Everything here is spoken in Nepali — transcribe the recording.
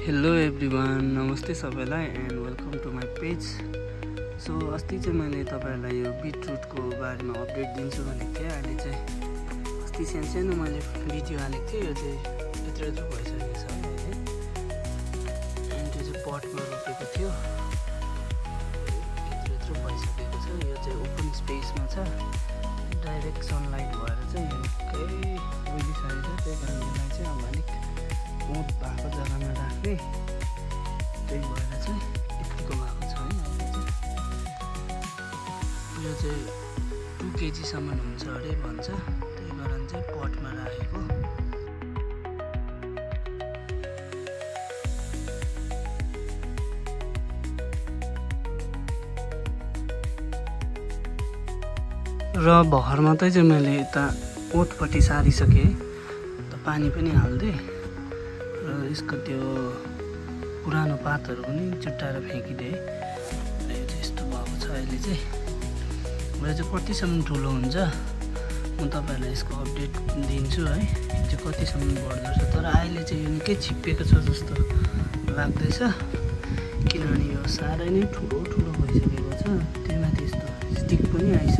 हेलो एभ्रिवान, नमस्ते सबैलाई and welcome to my page. So अस्ति चाहिँ मैले तपाईँहरूलाई यो बिटरुटको बारेमा अपडेट दिन्छु भनेको थिएँ। अहिले चाहिँ अस्ति सानो मैले भिडियो हालेको थिएँ। यो चाहिँ यत्रो भइसकेको छ अहिले, एन्ड त्यो चाहिँ पटमा रोपेको थियो। यत्रो भइसकेको छ। यो चाहिँ ओपन स्पेसमा छ, डाइरेक्ट सनलाइट भएर चाहिँ निकै ओइलिसकेको छ। त्यही कारण यसलाई चाहिँ अब अलिक पोट भएको जग्गामा राख्ने, त्यही भएर चाहिँ यतिको भएको छ है। अहिले चाहिँ यो चाहिँ 2 केजीसम्म हुन्छ अरे भन्छ, त्यही कारण चाहिँ पटमा राखेको। र भर्खर मात्रै चाहिँ मैले यता ओतपट्टि सारिसकेँ, त पानी पनि हाल्दै र यसको त्यो पुरानो पातहरू पनि चुट्टाएर फ्याँकिदिएँ। यो चाहिँ यस्तो भएको छ अहिले चाहिँ। र चाहिँ कतिसम्म ठुलो हुन्छ म तपाईँहरूलाई यसको अपडेट दिन्छु है, यो चाहिँ कतिसम्म बढ्दो रहेछ। तर अहिले चाहिँ यो निकै छिप्पिएको छ जस्तो लाग्दैछ, किनभने यो साह्रै नै ठुलो भइसकेको छ। त्यही माथि यस्तो स्टिक पनि आइसक्यो।